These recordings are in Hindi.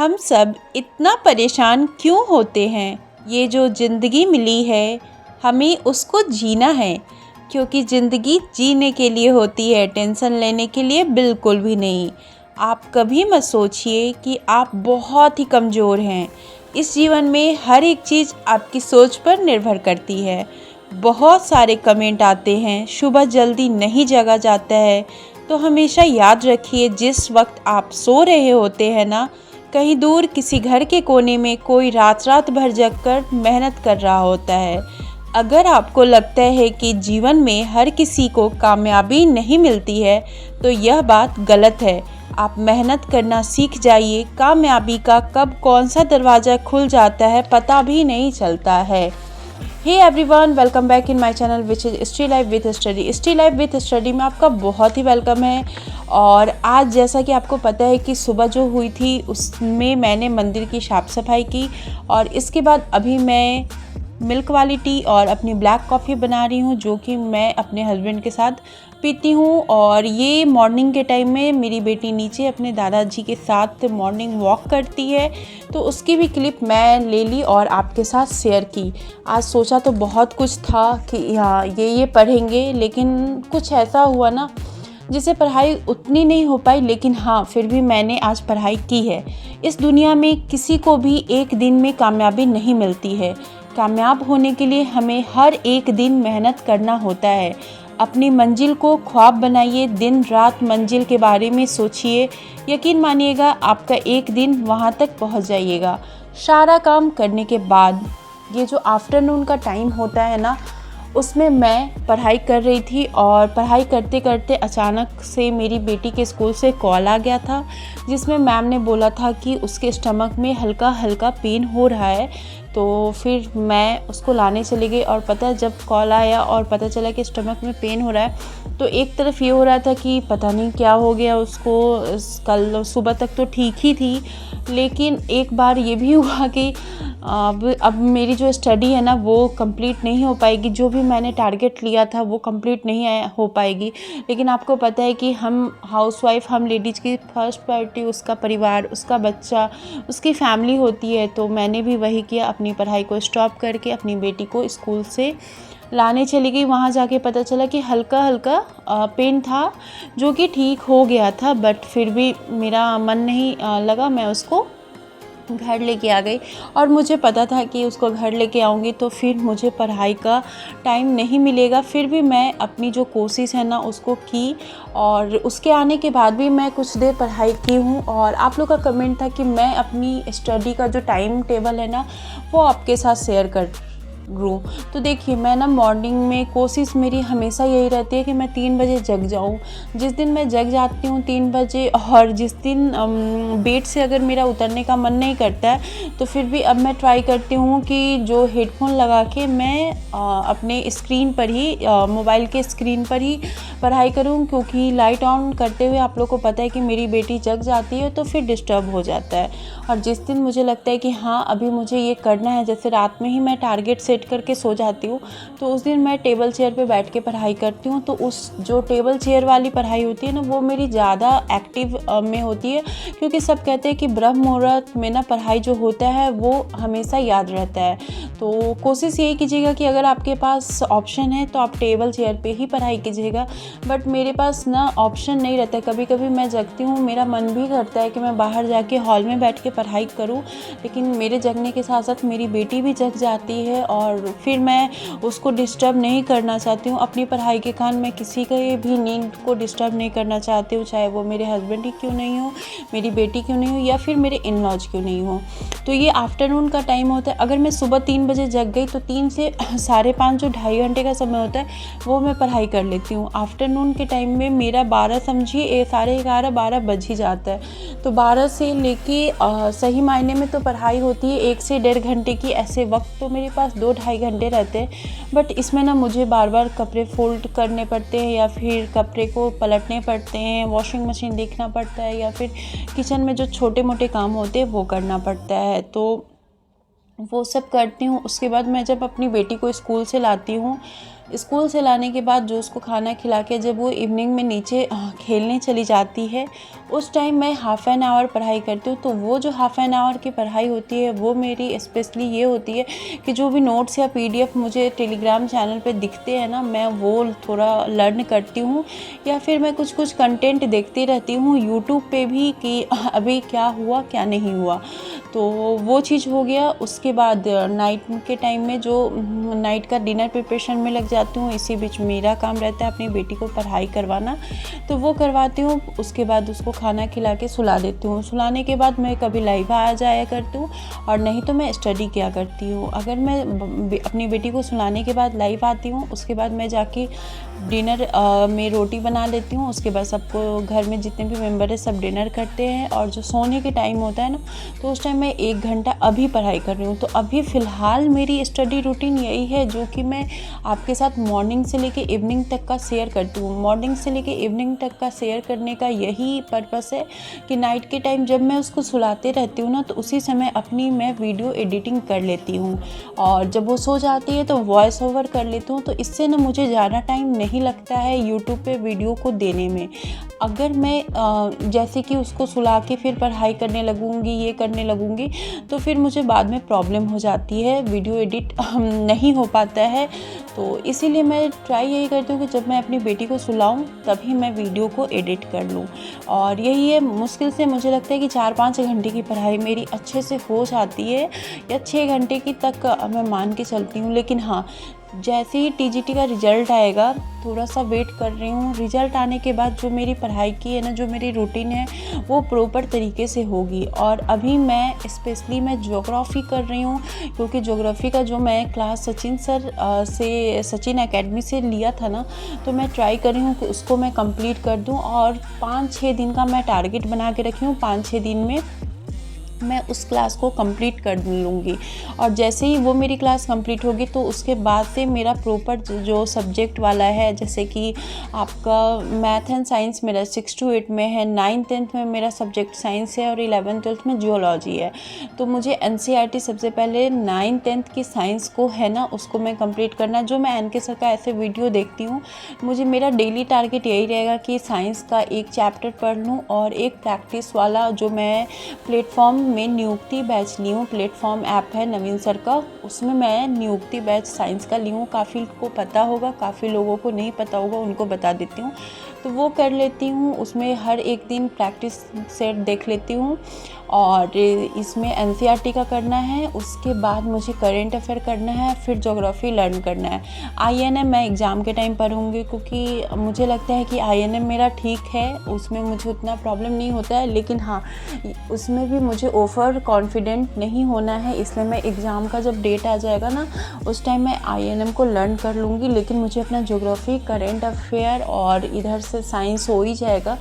हम सब इतना परेशान क्यों होते हैं? ये जो ज़िंदगी मिली है हमें उसको जीना है, क्योंकि ज़िंदगी जीने के लिए होती है, टेंशन लेने के लिए बिल्कुल भी नहीं। आप कभी मत सोचिए कि आप बहुत ही कमज़ोर हैं। इस जीवन में हर एक चीज़ आपकी सोच पर निर्भर करती है। बहुत सारे कमेंट आते हैं, सुबह जल्दी नहीं जगा जाता है, तो हमेशा याद रखिए जिस वक्त आप सो रहे होते हैं ना, कहीं दूर किसी घर के कोने में कोई रात रात भर जगकर मेहनत कर रहा होता है। अगर आपको लगता है कि जीवन में हर किसी को कामयाबी नहीं मिलती है, तो यह बात गलत है। आप मेहनत करना सीख जाइए। कामयाबी का कब कौन सा दरवाज़ा खुल जाता है पता भी नहीं चलता है। Hey everyone, welcome back in my channel which is sti life with study. Sti life with study में आपका बहुत ही वेलकम है। और आज जैसा कि आपको पता है कि सुबह जो हुई थी उसमें मैंने मंदिर की साफ़ सफाई की, और इसके बाद अभी मैं मिल्क वाली टी और अपनी ब्लैक कॉफ़ी बना रही हूँ, जो कि मैं अपने हस्बैंड के साथ पीती हूँ। और ये मॉर्निंग के टाइम में मेरी बेटी नीचे अपने दादाजी के साथ मॉर्निंग वॉक करती है, तो उसकी भी क्लिप मैं ले ली और आपके साथ शेयर की। आज सोचा तो बहुत कुछ था कि हाँ ये पढ़ेंगे, लेकिन कुछ ऐसा हुआ ना जिससे पढ़ाई उतनी नहीं हो पाई, लेकिन हाँ फिर भी मैंने आज पढ़ाई की है। इस दुनिया में किसी को भी एक दिन में कामयाबी नहीं मिलती है। कामयाब होने के लिए हमें हर एक दिन मेहनत करना होता है। अपनी मंजिल को ख्वाब बनाइए, दिन रात मंजिल के बारे में सोचिए। यकीन मानिएगा आपका एक दिन वहाँ तक पहुँच जाइएगा। सारा काम करने के बाद ये जो आफ्टरनून का टाइम होता है ना, उसमें मैं पढ़ाई कर रही थी, और पढ़ाई करते करते अचानक से मेरी बेटी के स्कूल से कॉल आ गया था, जिसमें मैम ने बोला था कि उसके स्टमक में हल्का हल्का पेन हो रहा है। तो फिर मैं उसको लाने चली गई, और पता है जब कॉल आया और पता चला कि स्टमक में पेन हो रहा है, तो एक तरफ ये हो रहा था कि पता नहीं क्या हो गया उसको। कल सुबह तक तो ठीक ही थी, लेकिन एक बार ये भी हुआ कि अब मेरी जो स्टडी है ना वो कंप्लीट नहीं हो पाएगी। जो भी मैंने टारगेट लिया था वो कंप्लीट नहीं हो पाएगी। लेकिन आपको पता है कि हम हाउसवाइफ, हम लेडीज़ की फर्स्ट प्रायोरिटी उसका परिवार, उसका बच्चा, उसकी फैमिली होती है। तो मैंने भी वही किया, अपनी पढ़ाई को स्टॉप करके अपनी बेटी को स्कूल से लाने चली गई। वहाँ जाके पता चला कि हल्का हल्का पेन था, जो कि ठीक हो गया था, बट फिर भी मेरा मन नहीं लगा। मैं उसको घर लेके आ गई, और मुझे पता था कि उसको घर लेके आऊँगी तो फिर मुझे पढ़ाई का टाइम नहीं मिलेगा। फिर भी मैं अपनी जो कोशिश है ना उसको की, और उसके आने के बाद भी मैं कुछ देर पढ़ाई की हूँ। और आप लोग का कमेंट था कि मैं अपनी स्टडी का जो टाइम टेबल है ना वो आपके साथ शेयर कर लूँ। तो देखिए, मैं ना मॉर्निंग में कोशिश मेरी हमेशा यही रहती है कि मैं 3 बजे जग जाऊँ। जिस दिन मैं जग जाती हूँ 3 बजे, और जिस दिन बेड से अगर मेरा उतरने का मन नहीं करता है, तो फिर भी अब मैं ट्राई करती हूँ कि जो हेडफोन लगा के मैं अपने स्क्रीन पर ही, मोबाइल के स्क्रीन पर ही पढ़ाई करूँ, क्योंकि लाइट ऑन करते हुए आप लोग को पता है कि मेरी बेटी जग जाती है तो फिर डिस्टर्ब हो जाता है। और जिस दिन मुझे लगता है कि हाँ अभी मुझे ये करना है, जैसे रात में ही मैं टारगेट सेट करके सो जाती हूँ, तो उस दिन मैं टेबल चेयर पे बैठ के पढ़ाई करती हूँ। तो उस जो टेबल चेयर वाली पढ़ाई होती है ना वो मेरी ज़्यादा एक्टिव में होती है, क्योंकि सब कहते हैं कि ब्रह्म मुहूर्त में ना पढ़ाई जो होता है वो हमेशा याद रहता है। तो कोशिश यही कीजिएगा कि अगर आपके पास ऑप्शन है तो आप टेबल चेयर पे ही पढ़ाई कीजिएगा। बट मेरे पास ना ऑप्शन नहीं रहता है। कभी कभी मैं जगती हूँ, मेरा मन भी करता है कि मैं बाहर जाके हॉल में बैठ के पढ़ाई करूँ, लेकिन मेरे जगने के साथ साथ मेरी बेटी भी जग जाती है, और फिर मैं उसको डिस्टर्ब नहीं करना चाहती हूँ। अपनी पढ़ाई के कारण मैं किसी के भी नींद को डिस्टर्ब नहीं करना चाहती हूँ, चाहे वो मेरे हस्बैंड ही क्यों नहीं हो, मेरी बेटी क्यों नहीं हो, या फिर मेरे इन लॉज क्यों नहीं हो। तो ये आफ्टरनून का टाइम होता है। अगर मैं सुबह 3 बजे जग गई तो 3 से 5:30 जो 2.5 घंटे का समय होता है वो मैं पढ़ाई कर लेती हूँ। आफ्टरनून के टाइम में मेरा 12 समझिए 11:30 12 बज ही जाता है। तो 12 से लेके सही मायने में तो पढ़ाई होती है 1 से 1.5 घंटे की। ऐसे वक्त तो मेरे पास 2-2.5 घंटे रहते हैं, बट इसमें ना मुझे बार बार कपड़े फोल्ड करने पड़ते हैं, या फिर कपड़े को पलटने पड़ते हैं, वॉशिंग मशीन देखना पड़ता है, या फिर किचन में जो छोटे मोटे काम होते हैं वो करना पड़ता है। तो वो सब करती हूँ। उसके बाद मैं जब अपनी बेटी को स्कूल से लाती हूँ, स्कूल से लाने के बाद जो उसको खाना खिला के जब वो इवनिंग में नीचे खेलने चली जाती है, उस टाइम मैं हाफ़ एन आवर पढ़ाई करती हूँ। तो वो जो हाफ़ एन आवर की पढ़ाई होती है वो मेरी स्पेशली ये होती है कि जो भी नोट्स या PDF मुझे टेलीग्राम चैनल पे दिखते हैं ना, मैं वो थोड़ा लर्न करती हूँ, या फिर मैं कुछ कंटेंट देखती रहती हूँ यूट्यूब पे भी कि अभी क्या हुआ क्या नहीं हुआ। तो वो चीज़ हो गया। उसके बाद नाइट के टाइम में जो नाइट का डिनर प्रिपरेशन में लग जाती हूँ। इसी बीच मेरा काम रहता है अपनी बेटी को पढ़ाई करवाना, तो वो करवाती हूँ। उसके बाद उसको खाना खिला के सुला देती हूँ। सुलाने के बाद मैं कभी लाइव आ जाया करती हूँ और नहीं तो मैं स्टडी किया करती हूँ। अगर मैं अपनी बेटी को सुलाने के बाद लाइव आती हूँ, उसके बाद मैं जाके डिनर में रोटी बना लेती हूँ। उसके बाद सबको, घर में जितने भी मेंबर है सब डिनर करते हैं, और जो सोने के टाइम होता है ना, तो उस टाइम मैं 1 घंटा अभी पढ़ाई कर रही हूँ। तो अभी फ़िलहाल मेरी स्टडी रूटीन यही है जो कि मैं आपके साथ मॉर्निंग से लेके इवनिंग तक का शेयर करती हूँ। मॉर्निंग से लेके इवनिंग तक का शेयर करने का यही पर्पस है कि नाइट के टाइम जब मैं उसको सुलाते रहती हूँ ना, तो उसी समय अपनी मैं वीडियो एडिटिंग कर लेती हूँ, और जब वो सो जाती है तो वॉइस ओवर कर लेती हूँ। तो इससे ना मुझे ज़्यादा टाइम नहीं लगता है यूट्यूब पे वीडियो को देने में। अगर मैं जैसे कि उसको सुला के फिर पढ़ाई करने लगूँगी, ये करने लगूँगी, तो फिर मुझे बाद में प्रॉब्लम हो जाती है, वीडियो एडिट नहीं हो पाता है। तो इसीलिए मैं ट्राई यही करती हूँ कि जब मैं अपनी बेटी को सुलाऊँ तभी मैं वीडियो को एडिट कर लूँ। और यही है, मुश्किल से मुझे लगता है कि 4-5 घंटे की पढ़ाई मेरी अच्छे से हो जाती है, या 6 घंटे की तक मैं मान के चलती हूँ। लेकिन हाँ, जैसे ही TGT का रिज़ल्ट आएगा, थोड़ा सा वेट कर रही हूँ। रिज़ल्ट आने के बाद जो मेरी पढ़ाई की है ना, जो मेरी रूटीन है, वो प्रॉपर तरीके से होगी। और अभी मैं स्पेशली मैं ज्योग्राफ़ी कर रही हूँ, क्योंकि ज्योग्राफ़ी का जो मैं क्लास सचिन सर से, सचिन एकेडमी से लिया था ना, तो मैं ट्राई कर रही हूँ कि उसको मैं कंप्लीट कर दूँ। और 5-6 दिन का मैं टारगेट बना के रखी हूँ, 5-6 दिन में मैं उस क्लास को कंप्लीट कर लूँगी। और जैसे ही वो मेरी क्लास कंप्लीट होगी, तो उसके बाद से मेरा प्रॉपर जो सब्जेक्ट वाला है, जैसे कि आपका मैथ एंड साइंस मेरा 6 to 8 में है, 9th-10th में मेरा सब्जेक्ट साइंस है, और 11th-12th में जियोलॉजी है। तो मुझे NCERT सबसे पहले 9th-10th की साइंस को है ना, उसको मैं कंप्लीट करना। जो मैं NK सर का ऐसे वीडियो देखती हूँ, मुझे मेरा डेली टारगेट यही रहेगा कि साइंस का एक चैप्टर पढ़ लूँ, और एक प्रैक्टिस वाला जो मैं प्लेटफॉर्म में नियुक्ति बैच ली हूँ। प्लेटफॉर्म ऐप है नवीन सर का, उसमें मैं नियुक्ति बैच साइंस का ली हूँ। काफ़ी को पता होगा, काफ़ी लोगों को नहीं पता होगा, उनको बता देती हूँ। तो वो कर लेती हूँ, उसमें हर एक दिन प्रैक्टिस सेट देख लेती हूँ। और इसमें NCERT का करना है, उसके बाद मुझे करेंट अफेयर करना है, फिर ज्योग्राफी लर्न करना है। INM मैं एग्ज़ाम के टाइम पढ़ूँगी, क्योंकि मुझे लगता है कि INM मेरा ठीक है, उसमें मुझे उतना प्रॉब्लम नहीं होता है। लेकिन हाँ, उसमें भी मुझे ओवर कॉन्फिडेंट नहीं होना है, इसलिए मैं एग्ज़ाम का जब डेट आ जाएगा ना, उस टाइम मैं INM को लर्न कर लूँगी। लेकिन मुझे अपना ज्योग्राफी, करेंट अफेयर और इधर से साइंस हो ही जाएगा,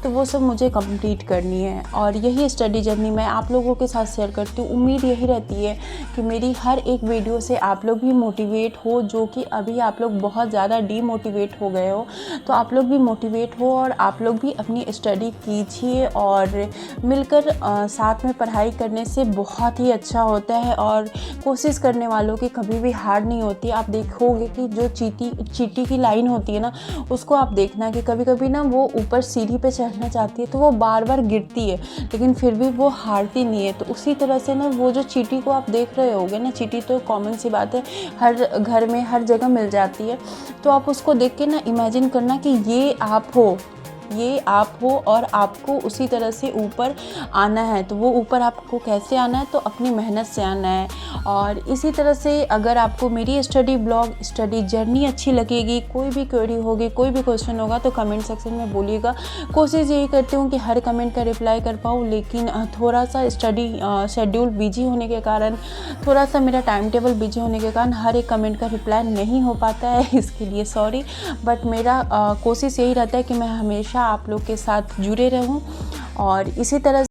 तो वो सब मुझे कंप्लीट करनी है। और यही स्टडी जर्नी मैं आप लोगों के साथ शेयर करती हूँ। उम्मीद यही रहती है कि मेरी हर एक वीडियो से आप लोग भी मोटिवेट हो, जो कि अभी आप लोग बहुत ज़्यादा डीमोटिवेट हो गए हो, तो आप लोग भी मोटिवेट हो, और आप लोग भी अपनी स्टडी कीजिए। और मिलकर साथ में पढ़ाई करने से बहुत ही अच्छा होता है, और कोशिश करने वालों की कभी भी हार नहीं होती। आप देखोगे कि जो चींटी की लाइन होती है ना, उसको आप देखना कि कभी कभी ना वो ऊपर सीढ़ी पे चढ़ना चाहती है, तो वो बार बार गिरती है, लेकिन फिर भी वो हारती नहीं है। तो उसी तरह से ना, वो जो चींटी को आप देख रहे होगे ना, चींटी तो कॉमन सी बात है, हर घर में हर जगह मिल जाती है। तो आप उसको देख के ना इमेजिन करना कि ये आप हो, ये आप हो, और आपको उसी तरह से ऊपर आना है। तो वो ऊपर आपको कैसे आना है, तो अपनी मेहनत से आना है। और इसी तरह से अगर आपको मेरी स्टडी ब्लॉग, स्टडी जर्नी अच्छी लगेगी, कोई भी क्वेरी होगी, कोई भी क्वेश्चन होगा, तो कमेंट सेक्शन में बोलिएगा। कोशिश यही करती हूँ कि हर कमेंट का रिप्लाई कर पाऊँ, लेकिन थोड़ा सा स्टडी शेड्यूल बिजी होने के कारण, थोड़ा सा मेरा टाइम टेबल बिजी होने के कारण हर एक कमेंट का रिप्लाई नहीं हो पाता है, इसके लिए सॉरी। बट मेरा कोशिश यही रहता है कि मैं हमेशा आप लोग के साथ जुड़े रहूं, और इसी तरह